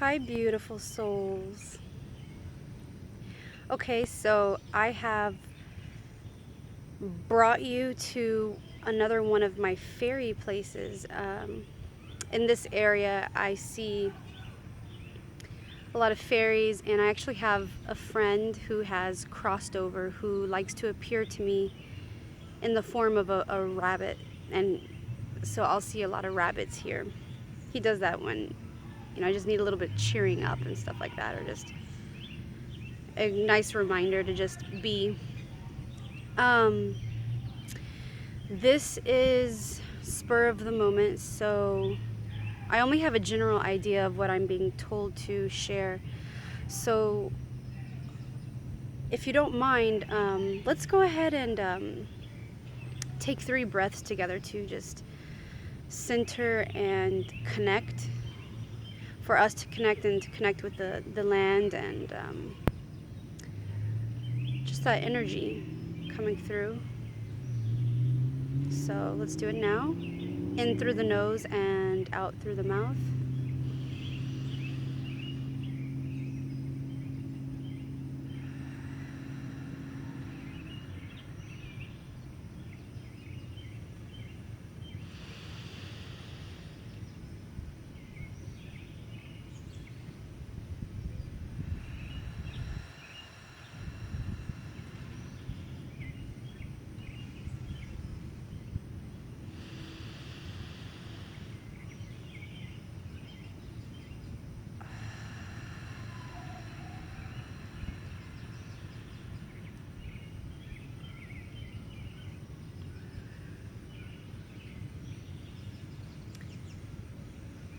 Hi, beautiful souls. Okay, so I have brought you to another one of my fairy places. In this area, I see a lot of fairies, and I actually have a friend who has crossed over who likes to appear to me in the form of a rabbit, and so I'll see a lot of rabbits here. He does that when, I just need a little bit of cheering up and stuff like that, or just a nice reminder to just be. Um, this is spur of the moment, so I only have a general idea of what I'm being told to share. So, if you don't mind, let's go ahead and take 3 breaths together to just center and connect. For us to connect and to connect with the land and just that energy coming through. So let's do it now. In through the nose and out through the mouth.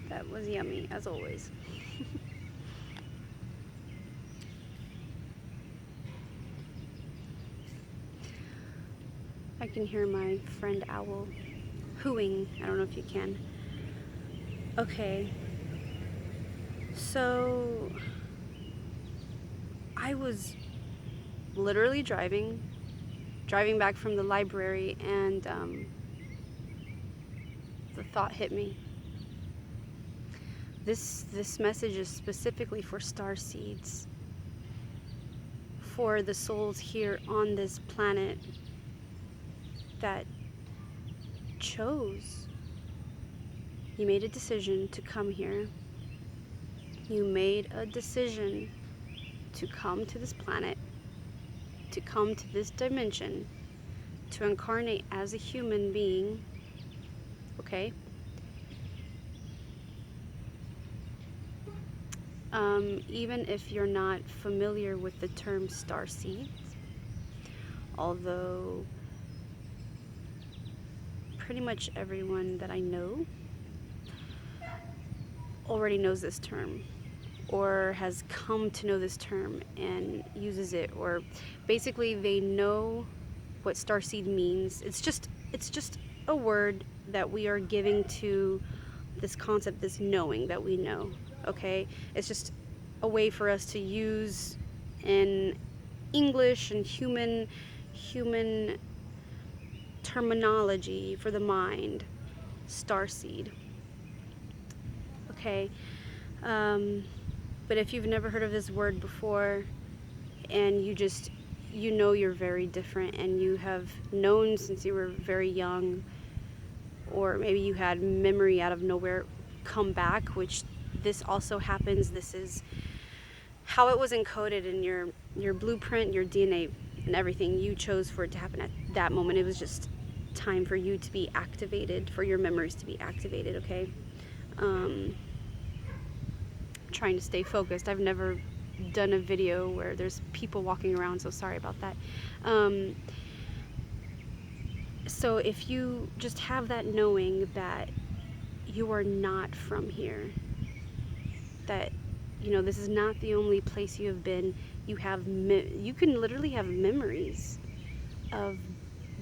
That was yummy, as always. I can hear my friend Owl hooing. I don't know if you can. Okay. So, I was literally driving back from the library, and the thought hit me. This message is specifically for Starseeds, for the souls here on this planet that chose. You made a decision to come here. You made a decision to come to this planet, to come to this dimension, to incarnate as a human being, okay? Even if you're not familiar with the term starseeds, although pretty much everyone that I know already knows this term or has come to know this term and uses it, or basically they know what starseed means. It's just a word that we are giving to this concept, this knowing that we know, okay? It's just a way for us to use in English and human terminology for the mind. Starseed. Okay. But if you've never heard of this word before, and you know you're very different, and you have known since you were very young, or maybe you had memory out of nowhere come back, which this also happens. This is how it was encoded in your blueprint, your DNA, and everything. You chose for it to happen at that moment. It was just time for you to be activated, for your memories to be activated, okay? Trying to stay focused. I've never done a video where there's people walking around, so sorry about that. So if you just have that knowing that you are not from here, that this is not the only place you have been. You can literally have memories of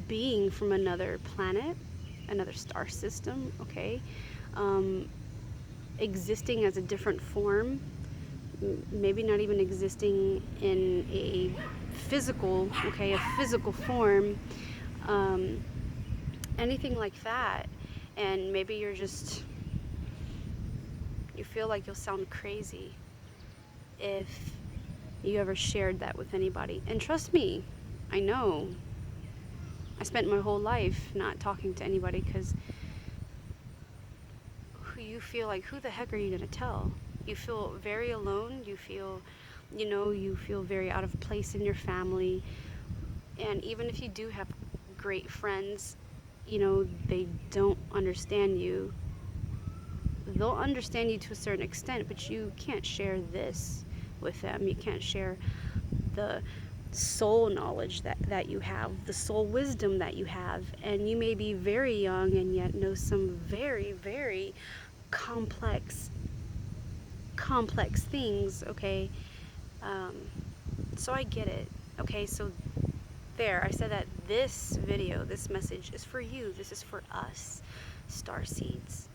being from another planet, another star system, okay? Existing as a different form, maybe not even existing in a physical form, anything like that. And maybe you're just You feel like you'll sound crazy if you ever shared that with anybody. And trust me, I know. I spent my whole life not talking to anybody because you feel like, who the heck are you going to tell? You feel very alone. You feel, you feel very out of place in your family. And even if you do have great friends, they don't understand you. They'll understand you to a certain extent, but you can't share this with them. You can't share the soul knowledge that you have, the soul wisdom that you have. And you may be very young and yet know some very, very complex things, okay? So I get it, okay? So there, I said that this video, this message is for you. This is for us, Starseeds.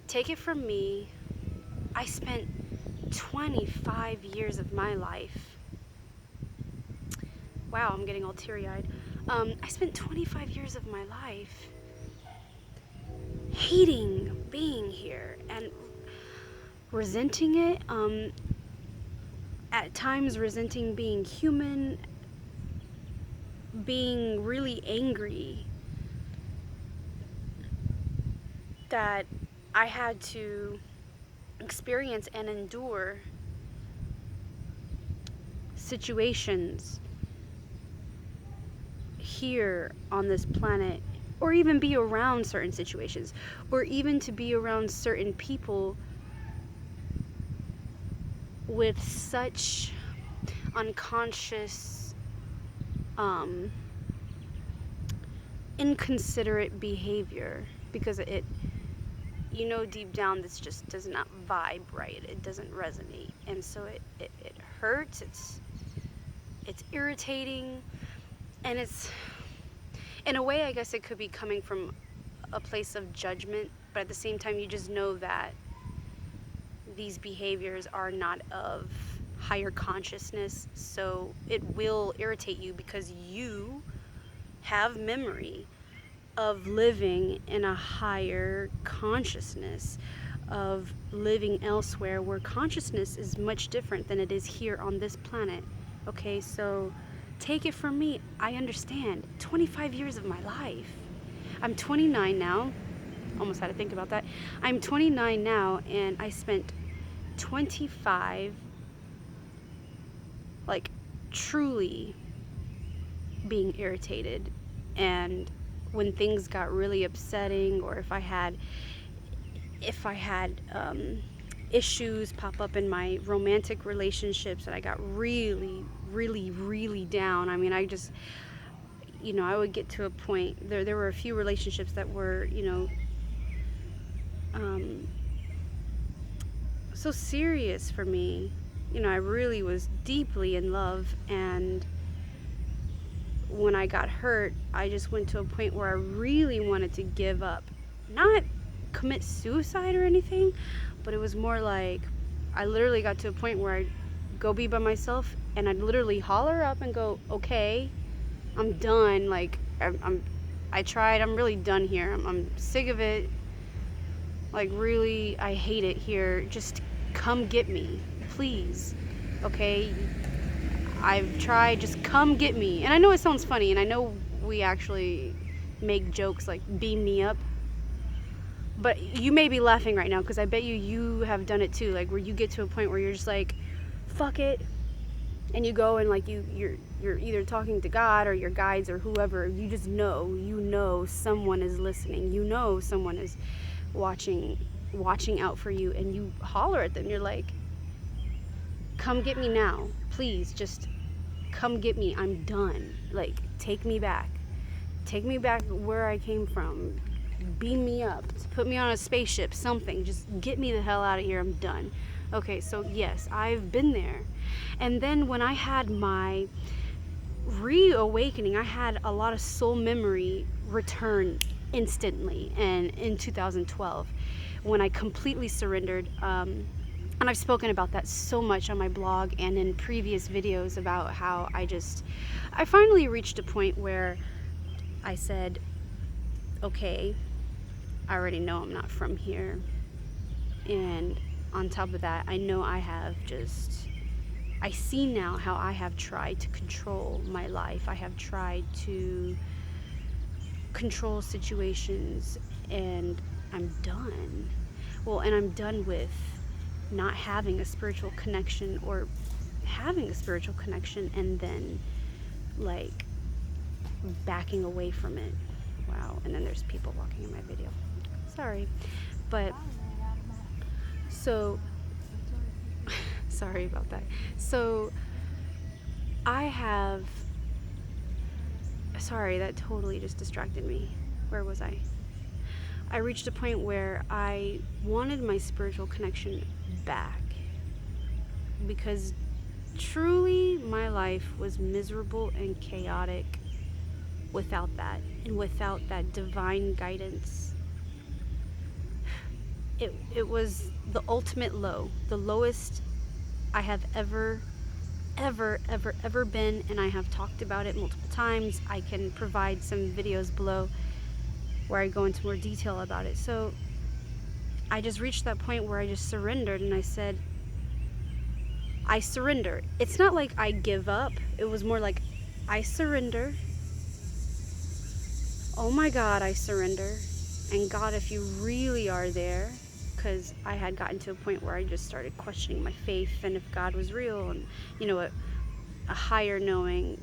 Take it from me, I spent 25 years of my life, wow, I'm getting all teary-eyed. I spent 25 years of my life hating being here and resenting it, at times resenting being human, being really angry that I had to experience and endure situations here on this planet, or even be around certain situations, or even to be around certain people with such unconscious, inconsiderate behavior, because it, deep down this just does not vibe right. It doesn't resonate, and so it hurts. It's irritating, and it's, in a way, I guess it could be coming from a place of judgment, but at the same time you just know that these behaviors are not of higher consciousness, so it will irritate you because you have memory of living in a higher consciousness, of living elsewhere where consciousness is much different than it is here on this planet. Okay, so take it from me, I understand. 25 years of my life. I'm 29 now. Almost had to think about that. I'm 29 now, and I spent 25 truly being irritated, and when things got really upsetting, or if I had issues pop up in my romantic relationships and I got really, really, really down. I mean, I just, I would get to a point, there were a few relationships that were, so serious for me. I really was deeply in love, and when I got hurt, I just went to a point where I really wanted to give up. Not commit suicide or anything, but it was more like I literally got to a point where I'd go be by myself and I'd literally holler up and go, okay, I'm done. Like, I tried, I'm really done here. I'm sick of it. Like, really, I hate it here. Just come get me, please. Okay? I've tried, just come get me. And I know it sounds funny, and I know we actually make jokes like beam me up, but you may be laughing right now because I bet you have done it too, like where you get to a point where you're just like, fuck it, and you go and like you're either talking to God or your guides or whoever. You just know someone is listening, someone is watching out for you, and you holler at them. You're like, come get me now, please, just come get me. I'm done. Like, take me back where I came from. Beam me up, put me on a spaceship, something. Just get me the hell out of here. I'm done. Okay, so yes, I've been there. And then when I had my reawakening, I had a lot of soul memory return instantly, and in 2012 when I completely surrendered, and I've spoken about that so much on my blog and in previous videos about how I finally reached a point where I said, okay, I already know I'm not from here. And on top of that, I know I see now how I have tried to control my life. I have tried to control situations, and I'm done. Well, and I'm done with not having a spiritual connection, or having a spiritual connection and then like backing away from it. Wow. And then there's people walking in my video. Sorry. But so sorry about that. So I have, sorry, that totally just distracted me. Where was I? I reached a point where I wanted my spiritual connection back, because truly my life was miserable and chaotic without that, and without that divine guidance. It was the ultimate low, the lowest I have ever been, and I have talked about it multiple times. I can provide some videos below where I go into more detail about it. So I just reached that point where I just surrendered, and I said, I surrender. It's not like I give up. It was more like, I surrender. Oh my God, I surrender. And God, if you really are there, because I had gotten to a point where I just started questioning my faith, and if God was real, and a higher knowing,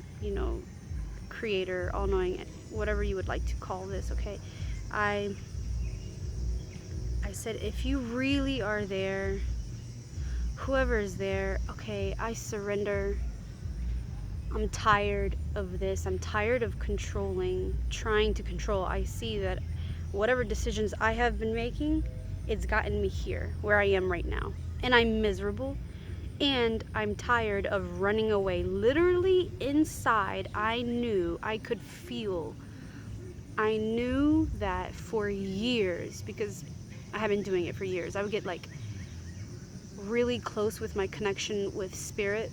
creator, all-knowing, whatever you would like to call this, okay? I said, if you really are there, whoever is there, okay, I surrender. I'm tired of this. I'm tired of trying to control. I see that whatever decisions I have been making, it's gotten me here, where I am right now. And I'm miserable, and I'm tired of running away. Literally inside, I knew, I could feel, I knew that for years, because I have been doing it for years, I would get like really close with my connection with spirit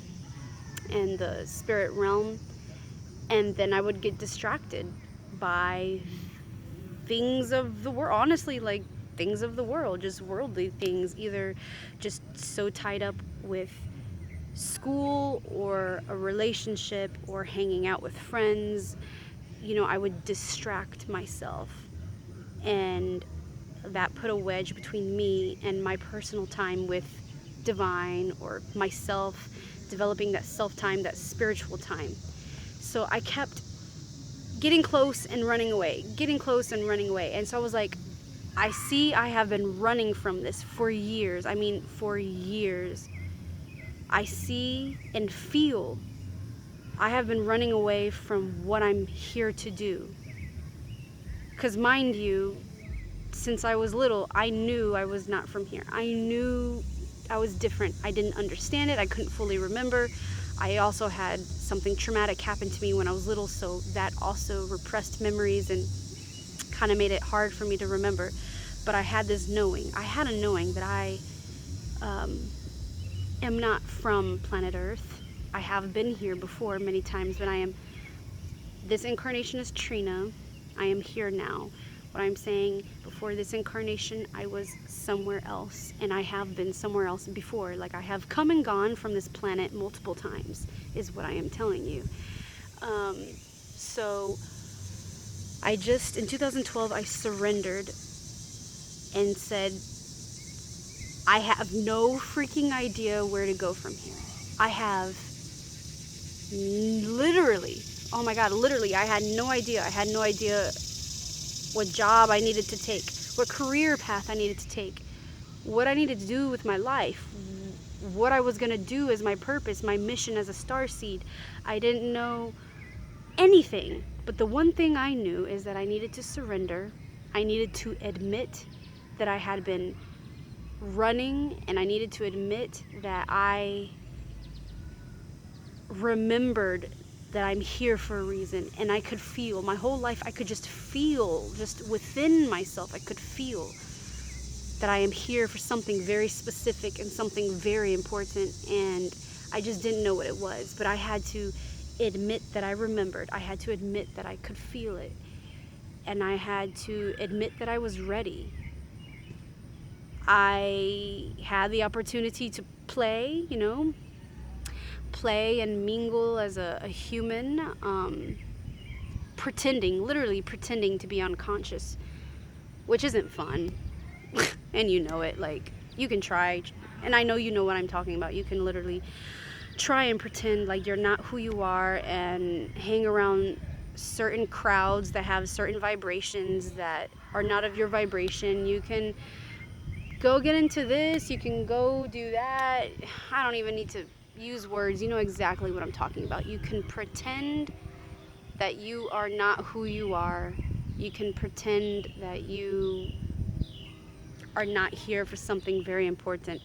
and the spirit realm, and then I would get distracted by things of the world, honestly, like things of the world, just worldly things, either just so tied up with school or a relationship or hanging out with friends. I would distract myself, and that put a wedge between me and my personal time with divine, or myself, developing that self time, that spiritual time. So I kept getting close and running away, and so I was like, I see I have been running from this for years. I mean, for years. I see and feel I have been running away from what I'm here to do. Because mind you, since I was little, I knew I was not from here. I knew I was different. I didn't understand it. I couldn't fully remember. I also had something traumatic happen to me when I was little, so that also repressed memories and kind of made it hard for me to remember. But I had this knowing. I had a knowing that I am not from planet Earth. I have been here before many times, but this incarnation is Trina. I am here now. What I'm saying, before this incarnation, I was somewhere else, and I have been somewhere else before. Like, I have come and gone from this planet multiple times, is what I am telling you. So in 2012, I surrendered and said, I have no freaking idea where to go from here. I have literally, oh my God, literally, I had no idea. I had no idea what job I needed to take, what career path I needed to take, what I needed to do with my life, what I was going to do as my purpose, my mission as a starseed. I didn't know anything, but the one thing I knew is that I needed to surrender. I needed to admit that I had been running, and I needed to admit that I remembered that I'm here for a reason. And I could feel, my whole life, I could just feel, just within myself, I could feel that I am here for something very specific and something very important, and I just didn't know what it was. But I had to admit that I remembered. I had to admit that I could feel it. and I had to admit that I was ready. I had the opportunity to play, play and mingle as a human, literally pretending to be unconscious, which isn't fun. And you know it. Like, you can try, and I know you know what I'm talking about. You can literally try and pretend like you're not who you are and hang around certain crowds that have certain vibrations that are not of your vibration. You can go get into this, you can go do that. I don't even need to use words. You know exactly what I'm talking about. You can pretend that you are not who you are. You can pretend that you are not here for something very important.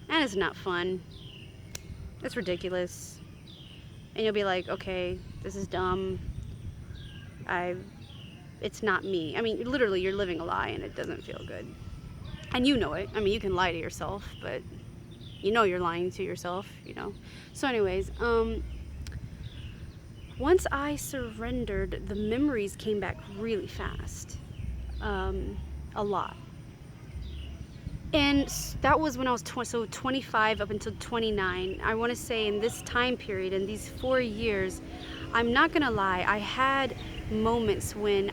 And it's not fun. It's ridiculous. And you'll be like, okay, this is dumb. It's not me. I mean, literally, you're living a lie and it doesn't feel good. And you know it. I mean, you can lie to yourself, but you know you're lying to yourself, So anyways, once I surrendered, the memories came back really fast. A lot. And that was when I was 25 up until 29. I want to say in this time period, in these 4 years, I'm not going to lie, I had moments when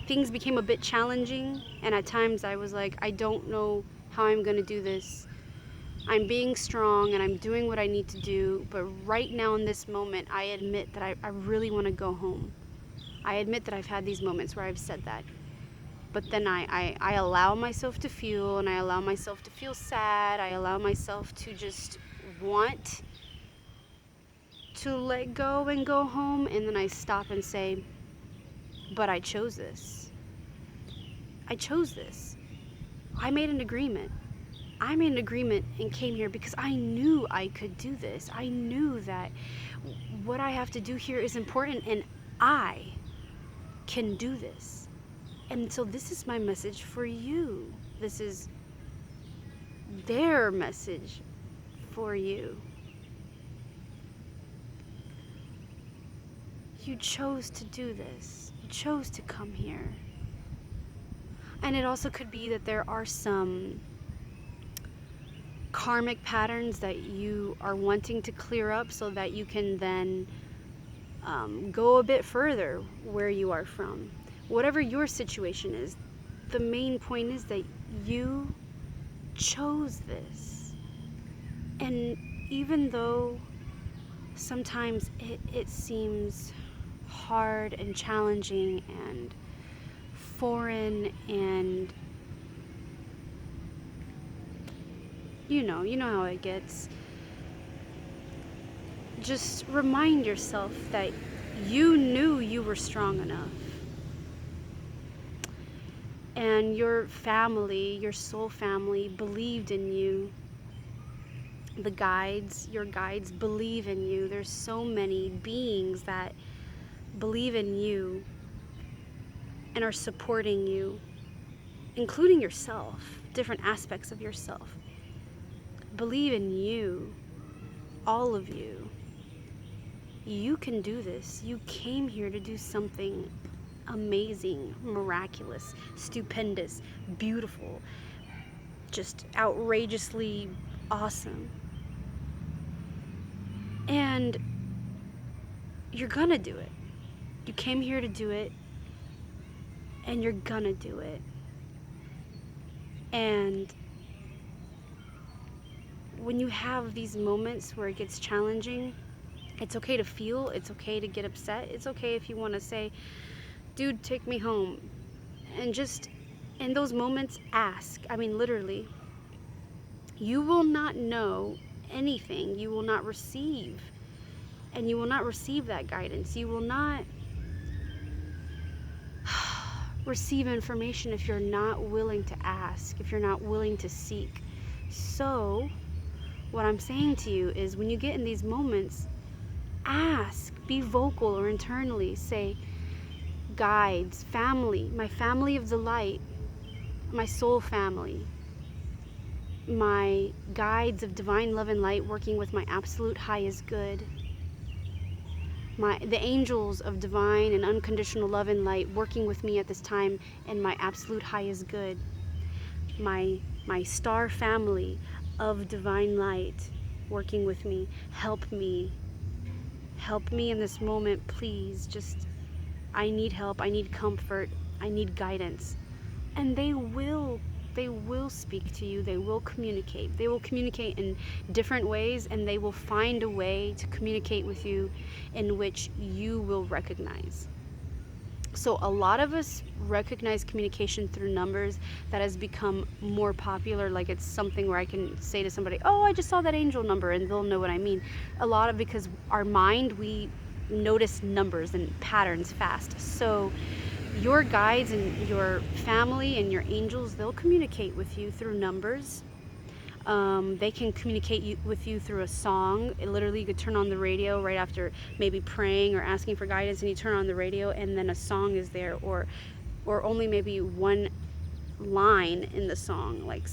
things became a bit challenging, and at times I was like, I don't know how I'm going to do this. I'm being strong and I'm doing what I need to do, but right now in this moment, I admit that I really want to go home. I admit that I've had these moments where I've said that. But then I allow myself to feel, and I allow myself to feel sad. I allow myself to just want to let go and go home, and then I stop and say, but I chose this. I chose this. I made an agreement. I made an agreement and came here because I knew I could do this. I knew that what I have to do here is important, and I can do this. And so this is my message for you. This is their message for you. You chose to do this. You chose to come here. And it also could be that there are some karmic patterns that you are wanting to clear up so that you can then go a bit further where you are from. Whatever your situation is, the main point is that you chose this. And even though sometimes it seems hard and challenging and foreign, and you know how it gets, just remind yourself that you knew you were strong enough. And your family, your soul family, believed in you. Your guides believe in you. There's so many beings that believe in you and are supporting you, including yourself, different aspects of yourself. Believe in you, all of you. You can do this. You came here to do something amazing, miraculous, stupendous, beautiful, just outrageously awesome. And you're gonna do it. You came here to do it, and you're gonna do it. And when you have these moments where it gets challenging, it's okay to feel, it's okay to get upset, it's okay if you want to say, dude, take me home. And just in those moments, ask. I mean, literally, you will not know anything. You will not receive. And you will not receive that guidance. You will not receive information if you're not willing to ask, if you're not willing to seek. So, what I'm saying to you is, when you get in these moments, ask, be vocal or internally say, guides, family, my family of the light, my soul family, my guides of divine love and light working with my absolute highest good, the angels of divine and unconditional love and light working with me at this time in my absolute highest good. My star family of divine light working with me. Help me. Help me in this moment, please. Just, I need help. I need comfort. I need guidance. And they will speak to you. They will communicate. They will communicate in different ways, and they will find a way to communicate with you in which you will recognize. So a lot of us recognize communication through numbers. That has become more popular. Like, it's something where I can say to somebody, oh, I just saw that angel number, and they'll know what I mean. A lot of, because our mind, we notice numbers and patterns fast. So your guides and your family and your angels, they'll communicate with you through numbers. They can communicate with you through a song. Literally, you could turn on the radio right after maybe praying or asking for guidance, and you turn on the radio, and then a song is there, or only maybe one line in the song, like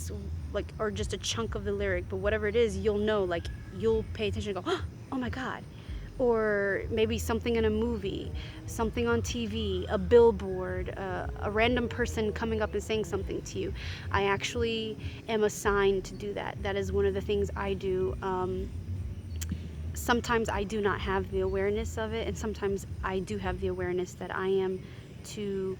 or just a chunk of the lyric. But whatever it is, you'll know. Like, you'll pay attention and go, oh my God. Or maybe something in a movie, something on TV, a billboard, a random person coming up and saying something to you. I actually am assigned to do that. That is one of the things I do. Sometimes I do not have the awareness of it, and sometimes I do have the awareness that I am to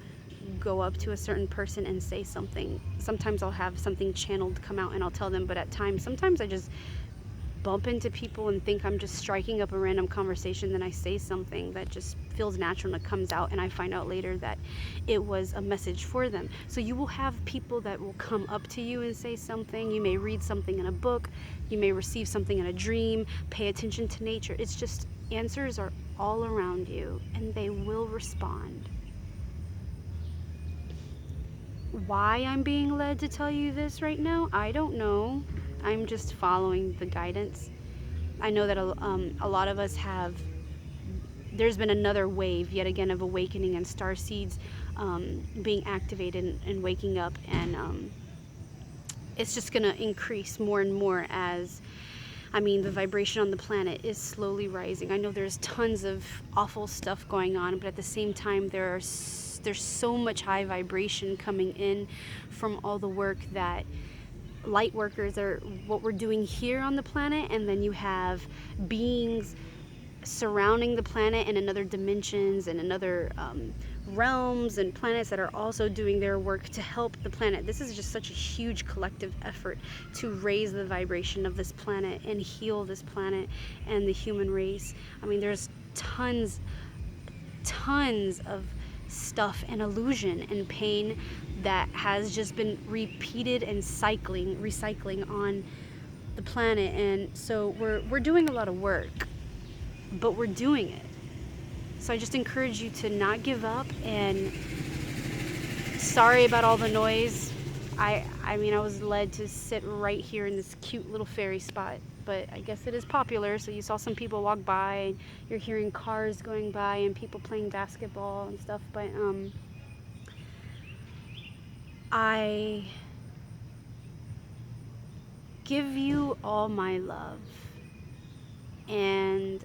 go up to a certain person and say something. Sometimes I'll have something channeled come out and I'll tell them, but at times, sometimes I just bump into people and think I'm just striking up a random conversation, then I say something that just feels natural and it comes out, and I find out later that it was a message for them. So you will have people that will come up to you and say something. You may read something in a book, you may receive something in a dream. Pay attention to nature. It's just, answers are all around you, and they will respond. Why I'm being led to tell you this right now, I don't know. I'm just following the guidance. I know that a lot of us have, there's been another wave yet again of awakening and starseeds being activated and waking up, and it's just going to increase more and more as, the vibration on the planet is slowly rising. I know there's tons of awful stuff going on, but at the same time there's so much high vibration coming in from all the work that light workers are, what we're doing here on the planet, and then you have beings surrounding the planet and in other dimensions and in other realms and planets that are also doing their work to help the planet. This is just such a huge collective effort to raise the vibration of this planet and heal this planet and the human race. There's tons of stuff and illusion and pain that has just been repeated and recycling on the planet. And so we're doing a lot of work, but we're doing it. So I just encourage you to not give up, and sorry about all the noise. I was led to sit right here in this cute little fairy spot, but I guess it is popular, so you saw some people walk by, and you're hearing cars going by and people playing basketball and stuff, but I give you all my love, and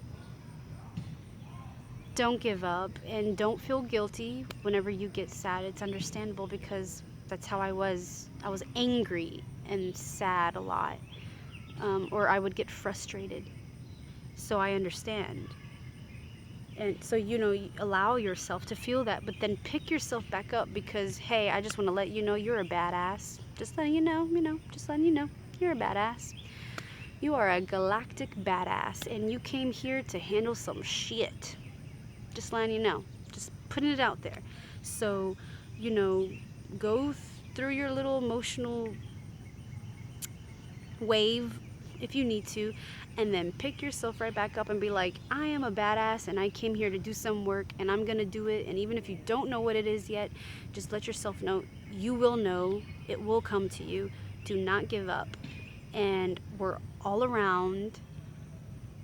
don't give up, and don't feel guilty whenever you get sad. It's understandable, because that's how I was. I was angry and sad a lot, or I would get frustrated. So I understand. And so, you allow yourself to feel that, but then pick yourself back up, because, hey, I just want to let you know you're a badass. Just letting you know, just letting you know, you're a badass. You are a galactic badass, and you came here to handle some shit. Just letting you know, just putting it out there. So, go through your little emotional wave if you need to, and then pick yourself right back up and be like, I am a badass, and I came here to do some work, and I'm gonna do it. And even if you don't know what it is yet, just let yourself know. You will know. It will come to you. Do not give up. And we're all around,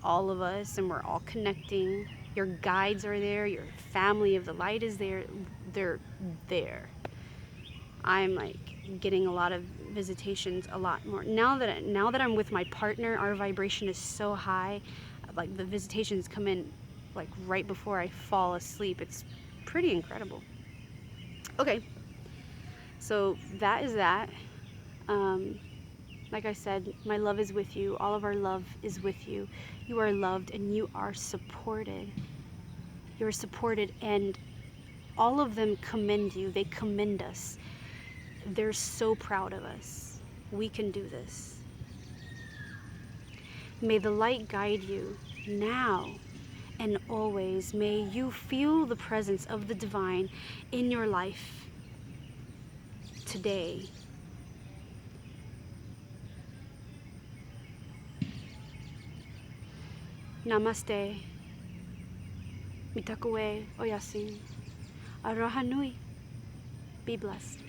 all of us, and we're all connecting. Your guides are there. Your family of the light is there. They're there. I'm getting a lot of visitations, a lot more now that I'm with my partner. Our vibration is so high, the visitations come in like right before I fall asleep. It's pretty incredible. Okay, so that is that. Like I said, my love is with you. All of our love is with you. You are loved and you are supported. You are supported, and all of them commend you. They commend us. They're so proud of us. We can do this. May the light guide you now and always. May you feel the presence of the divine in your life today. Namaste. Mitakoe Oyasin. Aloha nui. Be blessed.